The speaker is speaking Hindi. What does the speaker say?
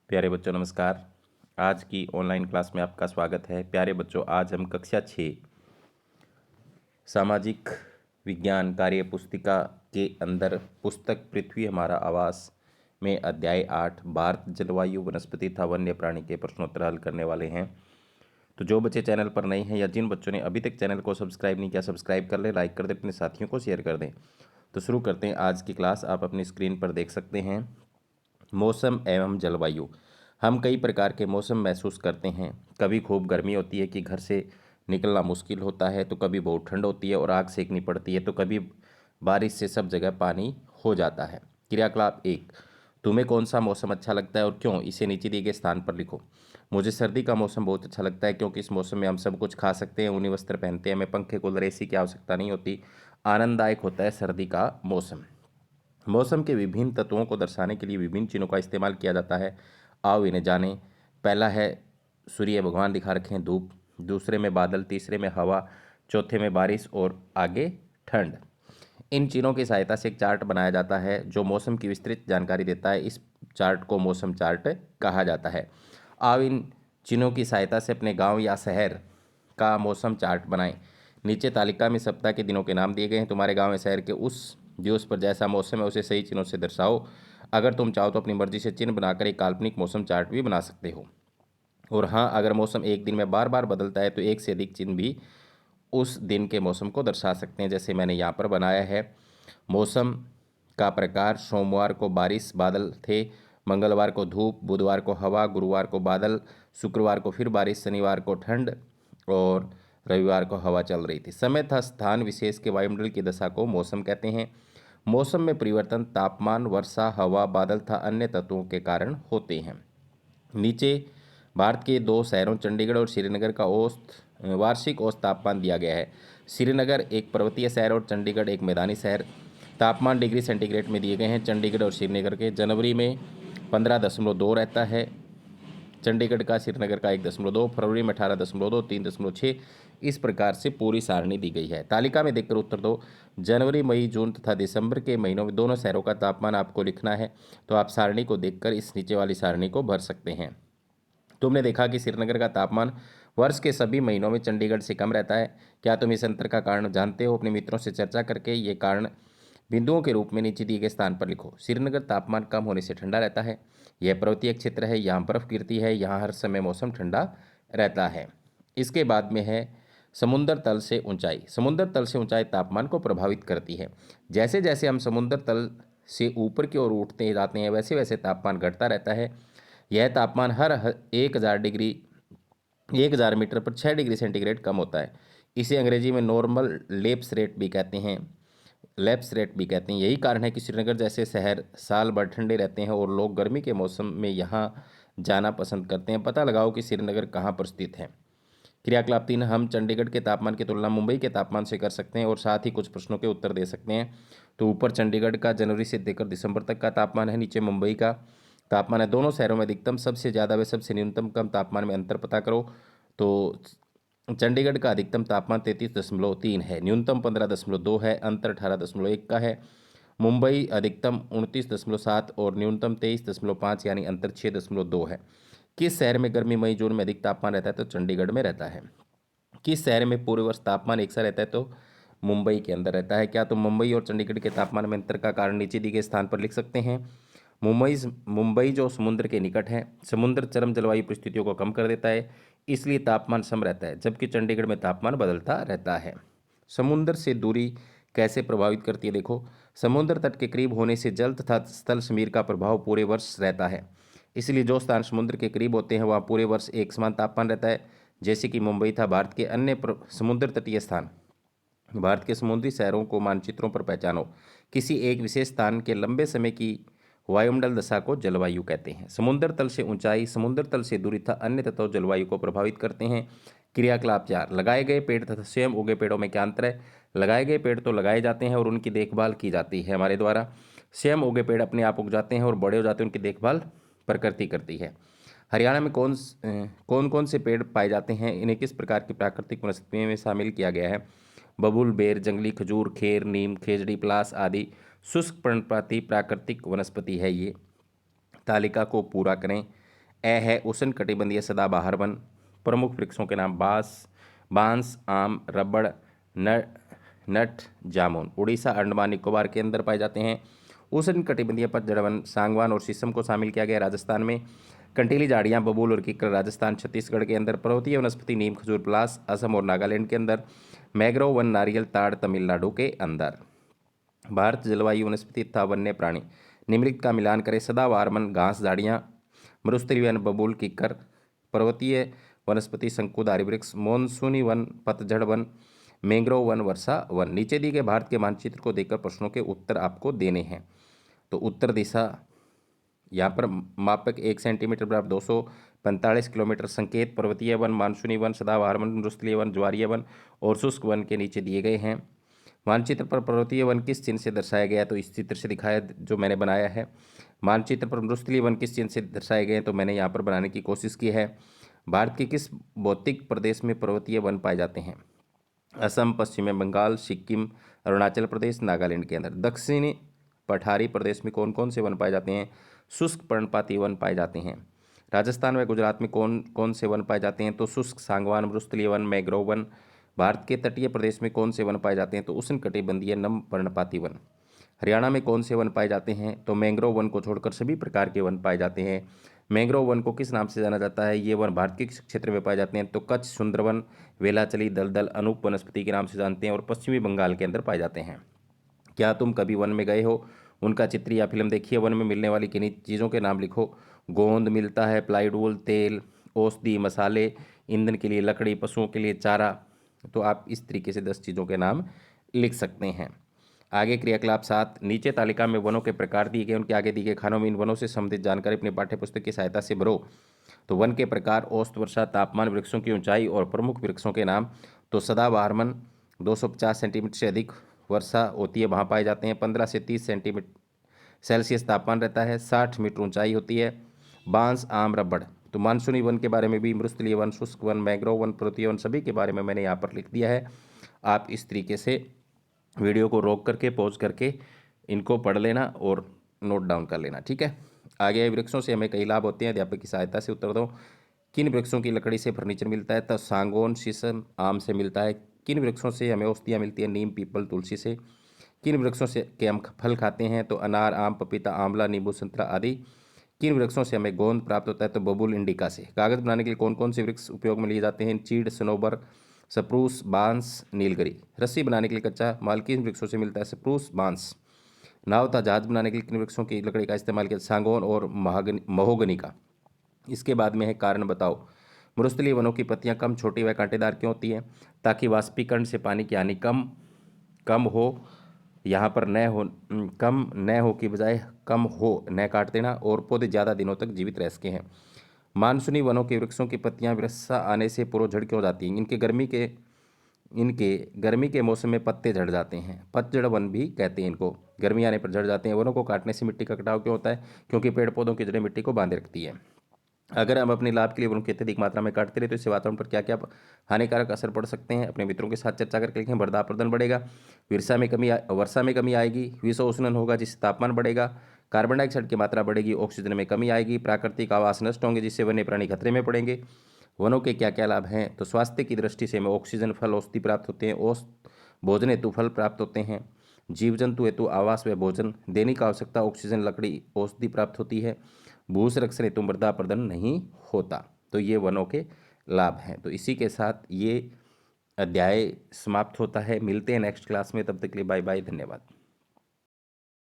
प्यारे बच्चों नमस्कार। आज की ऑनलाइन क्लास में आपका स्वागत है। प्यारे बच्चों, आज हम कक्षा 6 सामाजिक विज्ञान कार्य पुस्तिका के अंदर पुस्तक पृथ्वी हमारा आवास में अध्याय 8 भारत जलवायु वनस्पति तथा वन्य प्राणी के प्रश्नोत्तर हल करने वाले हैं। तो जो बच्चे चैनल पर नए हैं या जिन बच्चों ने अभी तक चैनल को सब्सक्राइब नहीं किया, सब्सक्राइब कर ले, लाइक कर दे, अपने साथियों को शेयर कर दें। तो शुरू करते हैं आज की क्लास। आप अपनी स्क्रीन पर देख सकते हैं मौसम एवं जलवायु। हम कई प्रकार के मौसम महसूस करते हैं। कभी खूब गर्मी होती है कि घर से निकलना मुश्किल होता है, तो कभी बहुत ठंड होती है और आग सेकनी पड़ती है, तो कभी बारिश से सब जगह पानी हो जाता है। क्रियाकलाप 1, तुम्हें कौन सा मौसम अच्छा लगता है और क्यों? इसे नीचे दिए गए स्थान पर लिखो। मुझे सर्दी का मौसम बहुत अच्छा लगता है क्योंकि इस मौसम में हम सब कुछ खा सकते हैं, ऊनी वस्त्र पहनते हैं, हमें पंखे कूलर एसी की आवश्यकता नहीं होती। आनंददायक होता है सर्दी का मौसम। मौसम के विभिन्न तत्वों को दर्शाने के लिए विभिन्न चिन्हों का इस्तेमाल किया जाता है। आओ इन्हें जानें। पहला है सूर्य भगवान दिखा रखे हैं धूप, दूसरे में बादल, तीसरे में हवा, चौथे में बारिश और आगे ठंड। इन चिन्हों की सहायता से एक चार्ट बनाया जाता है जो मौसम की विस्तृत जानकारी देता है। इस चार्ट को मौसम चार्ट कहा जाता है। आओ इन चिन्हों की सहायता से अपने गांव या शहर का मौसम चार्ट बनाएं। नीचे तालिका में सप्ताह के दिनों के नाम दिए गए हैं। तुम्हारे गांव या शहर के उस दिवस पर जैसा मौसम है उसे सही चिन्हों से दर्शाओ। अगर तुम चाहो तो अपनी मर्जी से चिन्ह बनाकर एक काल्पनिक मौसम चार्ट भी बना सकते हो। और हाँ, अगर मौसम एक दिन में बार बार बदलता है तो एक से अधिक चिन्ह भी उस दिन के मौसम को दर्शा सकते हैं। जैसे मैंने यहाँ पर बनाया है। मौसम का प्रकार: सोमवार को बारिश बादल थे, मंगलवार को धूप, बुधवार को हवा, गुरुवार को बादल, शुक्रवार को फिर बारिश, शनिवार को ठंड और रविवार को हवा चल रही थी। समय तथा स्थान विशेष के वायुमंडल की दशा को मौसम कहते हैं। मौसम में परिवर्तन तापमान, वर्षा, हवा, बादल तथा अन्य तत्वों के कारण होते हैं। नीचे भारत के दो शहरों चंडीगढ़ और श्रीनगर का वार्षिक औसत तापमान दिया गया है। श्रीनगर एक पर्वतीय शहर और चंडीगढ़ एक मैदानी शहर। तापमान डिग्री सेंटीग्रेड में दिए गए हैं। चंडीगढ़ और श्रीनगर के जनवरी में 15.2 रहता है, चंडीगढ़ का श्रीनगर का 1.2, फरवरी में 18.2, 3.6। इस प्रकार से पूरी सारणी दी गई है। तालिका में देखकर उत्तर दो। जनवरी, मई, जून तथा दिसंबर के महीनों में दोनों शहरों का तापमान आपको लिखना है। तो आप सारणी को देखकर इस नीचे वाली सारणी को भर सकते हैं। तुमने देखा कि श्रीनगर का तापमान वर्ष के सभी महीनों में चंडीगढ़ से कम रहता है। क्या तुम इस अंतर का कारण जानते हो? अपने मित्रों से चर्चा करके ये कारण बिंदुओं के रूप में नीचे दिए गए स्थान पर लिखो। श्रीनगर तापमान कम होने से ठंडा रहता है। यह पर्वतीय क्षेत्र है, यहाँ बर्फ गिरती है, यहाँ हर समय मौसम ठंडा रहता है। इसके बाद में है समुद्र तल से ऊंचाई। समुद्र तल से ऊंचाई तापमान को प्रभावित करती है। जैसे जैसे हम समुद्र तल से ऊपर की ओर उठते जाते हैं वैसे वैसे तापमान घटता रहता है। यह तापमान हर 1000 मीटर पर 6 डिग्री सेंटीग्रेड कम होता है। इसे अंग्रेजी में नॉर्मल लेप्स रेट भी कहते हैं। यही कारण है कि श्रीनगर जैसे शहर साल भर ठंडे रहते हैं और लोग गर्मी के मौसम में यहाँ जाना पसंद करते हैं। पता लगाओ कि श्रीनगर कहाँ पर स्थित है। क्रियाकलाप 3, हम चंडीगढ़ के तापमान की तुलना मुंबई के तापमान से कर सकते हैं और साथ ही कुछ प्रश्नों के उत्तर दे सकते हैं। तो ऊपर चंडीगढ़ का जनवरी से लेकर दिसंबर तक का तापमान है, नीचे मुंबई का तापमान है। दोनों शहरों में अधिकतम सबसे ज़्यादा व सबसे न्यूनतम कम तापमान में अंतर पता करो। तो चंडीगढ़ का अधिकतम तापमान 33.3 है, न्यूनतम 15.2 है, अंतर 18.1 का है। मुंबई अधिकतम 29.7 और न्यूनतम 23.5 यानी अंतर 6.2 है। किस शहर में गर्मी मई जून में अधिक तापमान रहता है? तो चंडीगढ़ में रहता है। किस शहर में पूरे वर्ष तापमान एक सा रहता है? तो मुंबई के अंदर रहता है। क्या तुम मुंबई और चंडीगढ़ के तापमान में अंतर का कारण नीचे दिए गए स्थान पर लिख सकते हैं? मुंबई जो समुद्र के निकट है, समुद्र चरम जलवायु परिस्थितियों को कम कर देता है, इसलिए तापमान सम रहता है, जबकि चंडीगढ़ में तापमान बदलता रहता है। समुद्र से दूरी कैसे प्रभावित करती है? देखो, समुद्र तट के करीब होने से जल तथा स्थल समीर का प्रभाव पूरे वर्ष रहता है। इसलिए जो स्थान समुद्र के करीब होते हैं वहाँ पूरे वर्ष एक समान तापमान रहता है, जैसे कि मुंबई था। भारत के अन्य समुद्र तटीय स्थान। भारत के समुद्री शहरों को मानचित्रों पर पहचानो। किसी एक विशेष स्थान के लंबे समय की वायुमंडल दशा को जलवायु कहते हैं। समुद्र तल से ऊंचाई, समुद्र तल से दूरी तथा अन्य तत्व जलवायु को प्रभावित करते हैं। क्रियाकलाप 4, लगाए गए पेड़ तथा स्वयं उगे पेड़ों में क्या अंतर है? लगाए गए पेड़ तो लगाए जाते हैं और उनकी देखभाल की जाती है हमारे द्वारा। स्वयं उगे पेड़ अपने आप उग जाते हैं और बड़े हो जाते हैं, उनकी देखभाल प्रकृति करती है। हरियाणा में कौन कौन से पेड़ पाए जाते हैं? इन्हें किस प्रकार की प्राकृतिक वनस्पतियों में शामिल किया गया है? बबूल, बेर, जंगली खजूर, खेर, नीम, खेजड़ी, पलास आदि शुष्क पर्णपाती प्राकृतिक वनस्पति है ये। तालिका को पूरा करें। ए है उष्णकटिबंधीय सदाबहार वन। प्रमुख वृक्षों के नाम बांस, आम, रबड़, नट, जामुन। उड़ीसा, अंडमान निकोबार के अंदर पाए जाते हैं। उष्णकटिबंधीय पतझड़ वन सागवान और शीशम को शामिल किया गया। राजस्थान में कंटीली झाड़ियाँ, बबूल और किक्कर राजस्थान। छत्तीसगढ़ के अंदर पर्वतीय वनस्पति नीम, खजूर, पलास। असम और नागालैंड के अंदर मैंग्रोव वन, नारियल, ताड़ तमिलनाडु के अंदर। भारत जलवायु, वनस्पति तथा वन्य प्राणी निम्नलिखित का मिलान करें। सदाबहार वन घास झाड़ियाँ, मरुस्थलीय वन बबूल किक्कर, पर्वतीय वनस्पति शंकुधारी वृक्ष, मानसूनी वन पतझड़ वन, मैंग्रोव वन वर्षा वन। नीचे दिए गए भारत के मानचित्र को देखकर प्रश्नों के उत्तर आपको देने हैं। तो उत्तर दिशा यहाँ पर मापक 1 सेंटीमीटर बराबर 245 किलोमीटर। संकेत पर्वतीय वन, मानसूनी वन, सदाबहार वन, मरुस्थलीय वन, ज्वारीय वन और शुष्क वन के नीचे दिए गए हैं। मानचित्र पर पर्वतीय वन किस चिन्ह से दर्शाया गया है? तो इस चित्र से दिखाया जो मैंने बनाया है। मानचित्र पर मरुस्थलीय वन किस चिन्ह से दर्शाए गए हैं? तो मैंने यहाँ पर बनाने की कोशिश की है। भारत के किस भौतिक प्रदेश में पर्वतीय वन पाए जाते हैं? असम, पश्चिम बंगाल, सिक्किम, अरुणाचल प्रदेश, नागालैंड के अंदर। दक्षिणी पठारी प्रदेश में कौन कौन से वन पाए जाते हैं? शुष्क पर्णपाती वन पाए जाते हैं। राजस्थान व गुजरात में कौन कौन से वन पाए जाते हैं? तो शुष्क, सागवान, मरुस्थलीय वन, मैंग्रोव वन। भारत के तटीय प्रदेश में कौन से वन पाए जाते हैं? तो उष्णकटिबंधीय नम पर्णपाती वन। हरियाणा में कौन से वन पाए जाते हैं? तो मैंग्रोव वन को छोड़कर सभी प्रकार के वन पाए जाते हैं। मैंग्रोव वन को किस नाम से जाना जाता है? ये वन भारत के किस क्षेत्र में पाए जाते हैं? तो कच्छ, सुंदरवन, वेलाचली, दलदल, अनूप वनस्पति के नाम से जानते हैं और पश्चिमी बंगाल के अंदर पाए जाते हैं। क्या तुम कभी वन में गए हो? उनका चित्र या फिल्म देखिए। वन में मिलने वाली किन्हीं चीज़ों के नाम लिखो। गोंद मिलता है, प्लाईवुड, तेल, औषधि, मसाले, ईंधन के लिए लकड़ी, पशुओं के लिए चारा। तो आप इस तरीके से 10 चीज़ों के नाम लिख सकते हैं। आगे क्रियाकलाप 7। नीचे तालिका में वनों के प्रकार दिए गए, उनके आगे दिए गए खानों में इन वनों से संबंधित जानकारी अपने पाठ्यपुस्तक की सहायता से भरो। तो वन के प्रकार, औसत वर्षा, तापमान, वृक्षों की ऊंचाई और प्रमुख वृक्षों के नाम। तो सदाबहार वन 250 सेंटीमीटर से अधिक वर्षा होती है, वहाँ पाए जाते हैं। 15 से 30 सेंटीमीटर सेल्सियस तापमान रहता है, 60 मीटर ऊंचाई होती है। बांस, आम, रबड़। तो मानसूनी वन के बारे में भी, मरुस्थलीय वन, शुष्क वन, मैंग्रोव वन, पर्वतीय वन, सभी के बारे में मैंने यहाँ पर लिख दिया है। आप इस तरीके से वीडियो को रोक करके, पॉज करके इनको पढ़ लेना और नोट डाउन कर लेना, ठीक है। आगे, वृक्षों से हमें कई लाभ होते हैं, अध्यापक की सहायता से उत्तर दो। किन वृक्षों की लकड़ी से फर्नीचर मिलता है? तो सागौन, शीशम, आम से मिलता है। किन वृक्षों से हमें औषधियाँ मिलती हैं? नीम, पीपल, तुलसी से। किन वृक्षों से के हम फल खाते हैं? तो अनार, आम, पपीता, आंवला, नींबू, संतरा आदि। किन वृक्षों से हमें गोंद प्राप्त होता है? तो बबूल, इंडिका से। कागज बनाने के लिए कौन कौन से वृक्ष उपयोग में लिए जाते हैं? चीड़, सनोबर, सप्रूस, बांस, नीलगिरी। रस्सी बनाने के लिए कच्चा माल किन वृक्षों से मिलता है? सप्रूस, बांस। नाव तथा जहाज बनाने के लिए किन वृक्षों की लकड़ी का इस्तेमाल किया? सागौन और महोगनी का। इसके बाद में है कारण बताओ। मरुस्थलीय वनों की पत्तियां कम, छोटी व कांटेदार क्यों होती हैं? ताकि वाष्पीकरण से पानी की हानि कम हो, यहाँ पर कम न हो की बजाय कम हो, न काट देना, और पौधे ज़्यादा दिनों तक जीवित रह सके हैं। मानसूनी वनों के वृक्षों की पत्तियां वर्षा आने से पूर्व झड़ क्यों जाती हैं? इनके गर्मी के मौसम में पत्ते झड़ जाते हैं, पतझड़ वन भी कहते हैं इनको। गर्मी आने पर झड़ जाते हैं। वनों को काटने से मिट्टी का कटाव क्यों होता है? क्योंकि पेड़ पौधों की जड़ें मिट्टी को बांधे रखती है। अगर हम अपने लाभ के लिए वनों की अत्यधिक मात्रा में काटते रहे तो इससे वातावरण पर क्या क्या हानिकारक असर पड़ सकते हैं? अपने मित्रों के साथ चर्चा करके लिखें। वर्षा प्रदन बढ़ेगा, वर्षा में कमी आएगी, विषोष्णन होगा जिससे तापमान बढ़ेगा, कार्बन डाइऑक्साइड की मात्रा बढ़ेगी, ऑक्सीजन में कमी आएगी, प्राकृतिक आवास नष्ट होंगे जिससे वन्य प्राणी खतरे में पड़ेंगे। वनों के क्या क्या लाभ हैं? तो स्वास्थ्य की दृष्टि से हमें ऑक्सीजन, फल, औषधि प्राप्त होते हैं, भोजन हेतु फल प्राप्त होते हैं, जीव जंतु हेतु आवास व भोजन, दैनिक आवश्यकता ऑक्सीजन, लकड़ी, औषधि प्राप्त होती है, भू संरक्षण हेतु मृदा प्रदन नहीं होता। तो ये वनों के लाभ हैं। तो इसी के साथ ये अध्याय समाप्त होता है। मिलते हैं नेक्स्ट क्लास में, तब तक के लिए बाय बाय, धन्यवाद।